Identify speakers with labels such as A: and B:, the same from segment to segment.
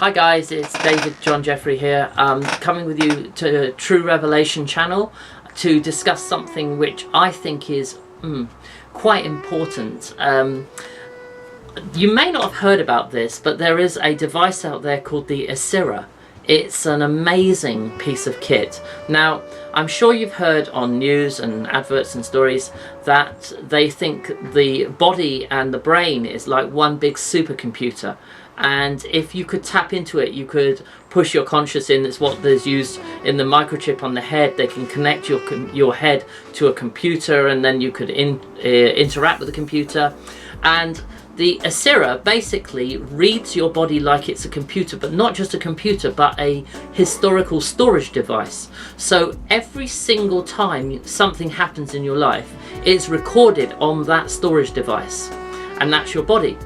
A: Hi guys, it's David John Jeffery here, coming with you to True Revelation channel to discuss something which I think is quite important. You may not have heard about this, but there is a device out there called the Asyra. It's an amazing piece of kit. Now, I'm sure you've heard on news and adverts and stories that they think the body and the brain is like one big supercomputer. And if you could tap into it, you could push your conscious in. It's what is used in the microchip on the head. They can connect your head to a computer, and then you could interact with the computer. And the Asyra basically reads your body like it's a computer, but not just a computer, but a historical storage device. So every single time something happens in your life, it's recorded on that storage device, and that's your body.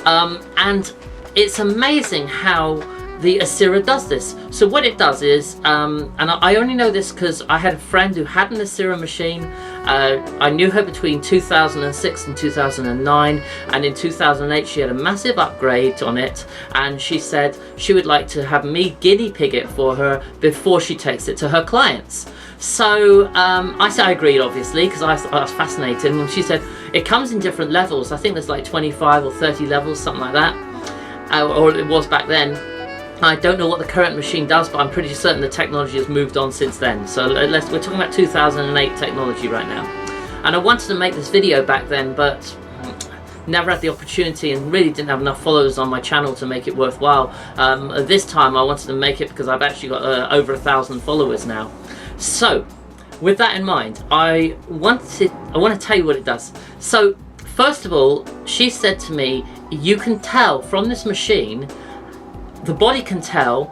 A: And it's amazing how the Asyra does this. So what it does is, and I only know this because I had a friend who had an Asyra machine. I knew her between 2006 and 2009, and in 2008 she had a massive upgrade on it, and she said she would like to have me guinea pig it for her before she takes it to her clients. So I said I agreed, obviously, because I was fascinated, and she said it comes in different levels. I think there's like 25 or 30 levels, something like that, or it was back then. I don't know what the current machine does, but I'm pretty certain the technology has moved on since then. So we're talking about 2008 technology right now. And I wanted to make this video back then, but never had the opportunity and really didn't have enough followers on my channel to make it worthwhile. This time I wanted to make it because I've actually got over 1,000 followers now. So with that in mind, I want to tell you what it does. So first of all, she said to me, you can tell from this machine, the body can tell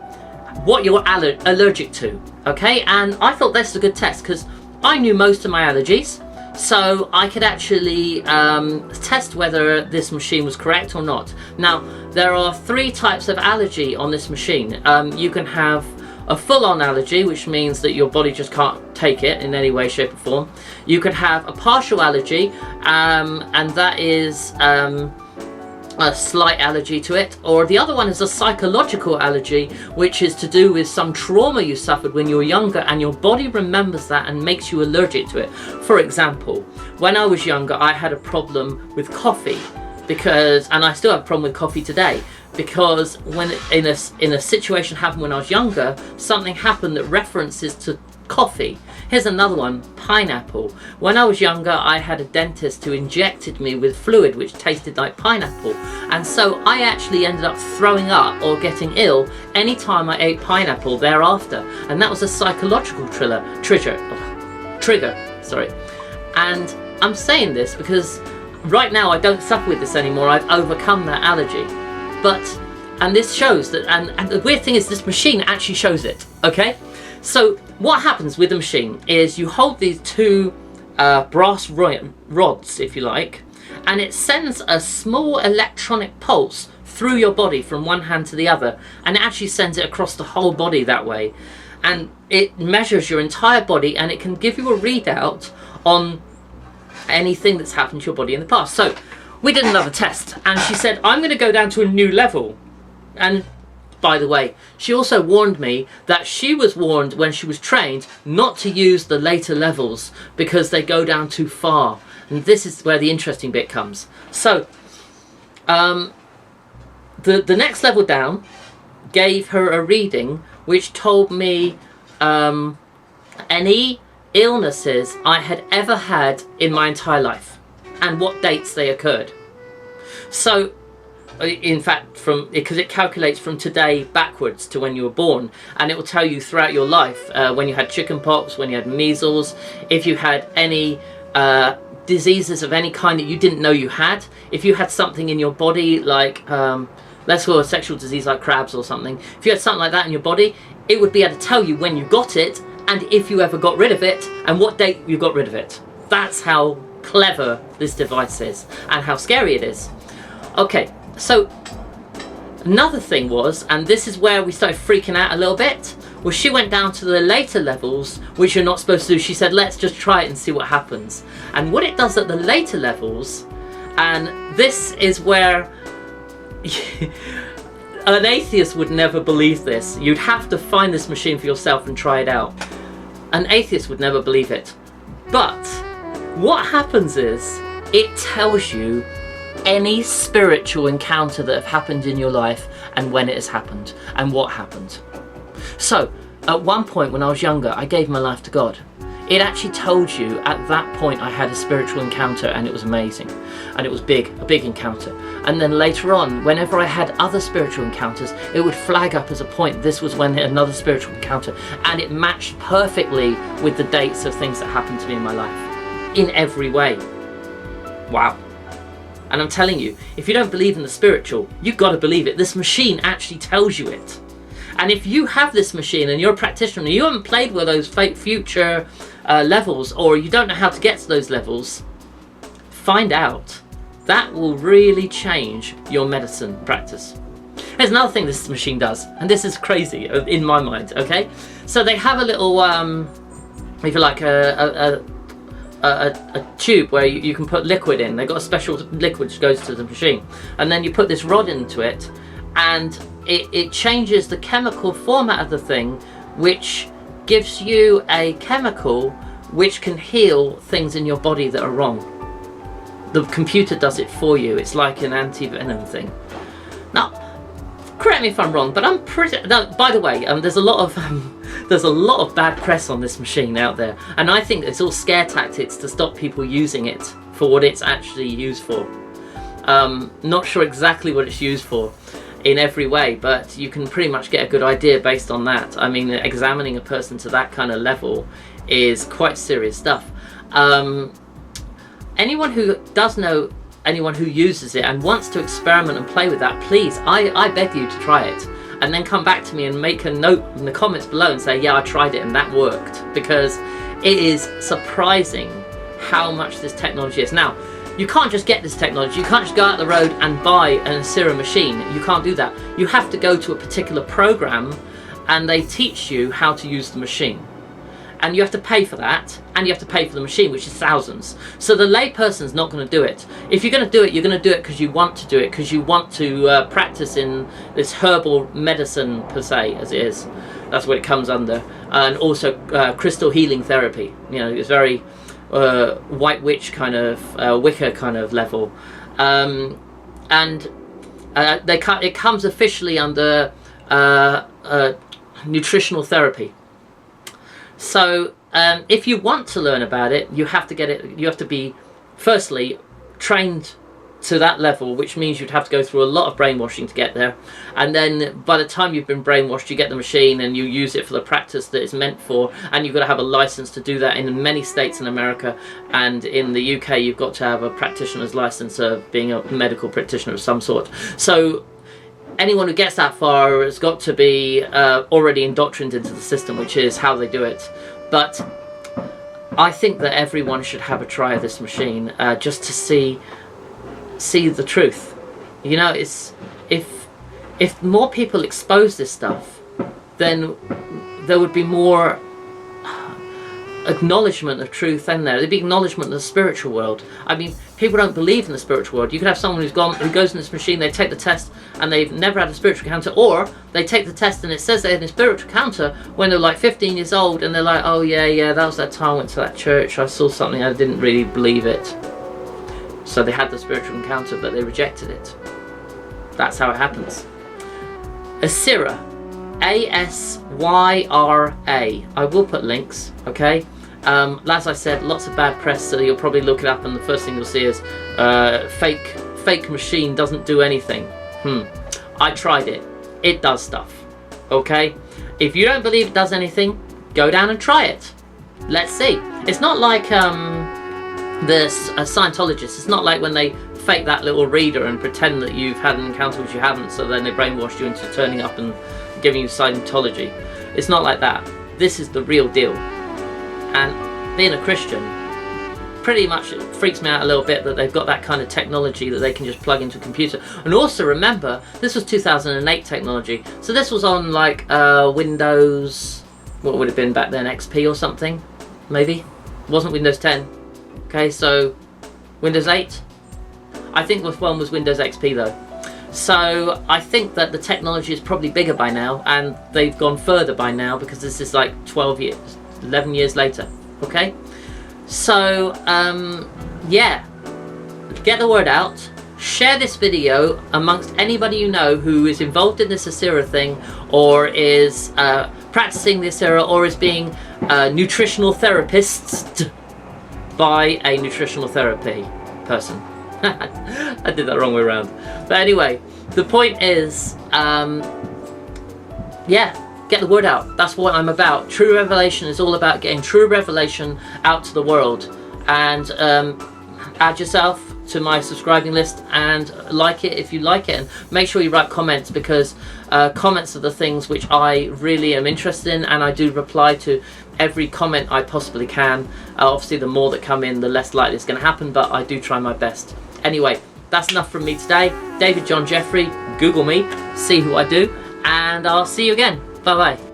A: what you're allergic to, okay? And I thought this was a good test because I knew most of my allergies, so I could actually test whether this machine was correct or not. Now, there are 3 types of allergy on this machine. You can have a full-on allergy, which means that your body just can't take it in any way, shape or form. You can have a partial allergy, and that is a slight allergy to it, or the other one is a psychological allergy, which is to do with some trauma you suffered when you were younger, and your body remembers that and makes you allergic to it. For example, when I was younger, I had a problem with coffee, and I still have a problem with coffee today, because when in a situation happened when I was younger, something happened that references to coffee. Here's another one, pineapple. When I was younger, I had a dentist who injected me with fluid which tasted like pineapple, and so I actually ended up throwing up or getting ill anytime I ate pineapple thereafter, and that was a psychological trigger. And I'm saying this because right now I don't suffer with this anymore. I've overcome that allergy. And this shows that, and the weird thing is this machine actually shows it, okay? So what happens with the machine is you hold these 2 brass rods, if you like, and it sends a small electronic pulse through your body from one hand to the other, and it actually sends it across the whole body that way. And it measures your entire body, and it can give you a readout on anything that's happened to your body in the past. So we did another test, and she said, I'm going to go down to a new level. And by the way, she also warned me that she was warned when she was trained not to use the later levels because they go down too far. And this is where the interesting bit comes. So the next level down gave her a reading which told me any illnesses I had ever had in my entire life and what dates they occurred. So in fact, because it calculates from today backwards to when you were born, and it will tell you throughout your life when you had chickenpox, when you had measles, if you had any diseases of any kind that you didn't know you had, if you had something in your body like let's go a sexual disease like crabs or something. If you had something like that in your body, it would be able to tell you when you got it and if you ever got rid of it and what date you got rid of it. That's how clever this device is and how scary it is. Okay, so another thing was, and this is where we started freaking out a little bit, was she went down to the later levels, which you're not supposed to do. She said, let's just try it and see what happens. And what it does at the later levels, and this is where An atheist would never believe this. You'd have to find this machine for yourself and try it out. An atheist would never believe it. But what happens is it tells you any spiritual encounter that have happened in your life and when it has happened and what happened. So at one point when I was younger, I gave my life to God. It actually told you at that point I had a spiritual encounter, and it was amazing, and it was a big encounter. And then later on, whenever I had other spiritual encounters, it would flag up as a point. This was when another spiritual encounter, and it matched perfectly with the dates of things that happened to me in my life in every way. Wow. And I'm telling you, if you don't believe in the spiritual, you've got to believe it. This machine actually tells you it. And if you have this machine and you're a practitioner and you haven't played with those fake future levels, or you don't know how to get to those levels, find out. That will really change your medicine practice. There's another thing this machine does, and this is crazy in my mind, okay? So they have a little, if you like, a tube where you can put liquid in. They've got a special liquid which goes to the machine. And then you put this rod into it, and it changes the chemical format of the thing, which gives you a chemical which can heal things in your body that are wrong. The computer does it for you. It's like an anti-venom thing. Now, correct me if I'm wrong, but I'm pretty... No, by the way, there's a lot of bad press on this machine out there, and I think it's all scare tactics to stop people using it for what it's actually used for. Not sure exactly what it's used for in every way, but you can pretty much get a good idea based on that. I mean, examining a person to that kind of level is quite serious stuff. Anyone who does know anyone who uses it and wants to experiment and play with that, please, I beg you to try it, and then come back to me and make a note in the comments below and say, yeah, I tried it and that worked, because it is surprising how much this technology is. Now, you can't just get this technology. You can't just go out the road and buy an Asyra machine. You can't do that. You have to go to a particular program, and they teach you how to use the machine. And you have to pay for that, and you have to pay for the machine, which is thousands. So the lay person's not going to do it. If you're going to do it, you're going to do it because you want to do it, because you want to practice in this herbal medicine per se, as it is. That's what it comes under. And also crystal healing therapy. You know, it's very white witch kind of Wicca kind of level, and it comes officially under nutritional therapy. So if you want to learn about it, you have to get it. You have to be firstly trained to that level, which means you'd have to go through a lot of brainwashing to get there, and then by the time you've been brainwashed, you get the machine and you use it for the practice that it's meant for, and you've got to have a license to do that in many states in America, and in the UK you've got to have a practitioner's license of being a medical practitioner of some sort. So anyone who gets that far has got to be already indoctrinated into the system, which is how they do it. But I think that everyone should have a try of this machine, just to see the truth. You know, it's if more people expose this stuff, then there would be more acknowledgement of truth in there. There'd be acknowledgement of the spiritual world. I mean, people don't believe in the spiritual world. You could have someone who goes in this machine, they take the test and they've never had a spiritual encounter, or they take the test and it says they had a spiritual encounter when they're like 15 years old, and they're like, oh yeah, that was that time I went to that church, I saw something, I didn't really believe it. So they had the spiritual encounter, but they rejected it. That's how it happens. Asyra, A-S-Y-R-A. I will put links, okay? As I said, lots of bad press, so you'll probably look it up and the first thing you'll see is fake machine doesn't do anything. I tried it. It does stuff, okay? If you don't believe it does anything, go down and try it. Let's see. It's not like the Scientologists. It's not like when they fake that little reader and pretend that you've had an encounter which you haven't, so then they brainwash you into turning up and giving you Scientology. It's not like that. This is the real deal. And being a Christian, pretty much it freaks me out a little bit that they've got that kind of technology that they can just plug into a computer. And also remember, this was 2008 technology, so this was on like Windows, what would it have been back then, XP or something, maybe? It wasn't Windows 10. Okay, so Windows 8? I think this one was Windows XP though. So I think that the technology is probably bigger by now, and they've gone further by now, because this is like 12 years, 11 years later. Okay, so yeah, get the word out. Share this video amongst anybody you know who is involved in this Asyra thing, or is practicing the Asyra, or is being nutritional therapists by a nutritional therapy person. I did that wrong way around. But anyway, the point is, yeah, get the word out. That's what I'm about. True Revelation is all about getting true revelation out to the world. And add yourself to my subscribing list and like it if you like it, and make sure you write comments, because comments are the things which I really am interested in, and I do reply to every comment I possibly can. Obviously the more that come in, the less likely it's going to happen, but I do try my best. Anyway, that's enough from me today. David John Jeffery, Google me, see who I do, and I'll see you again. Bye bye.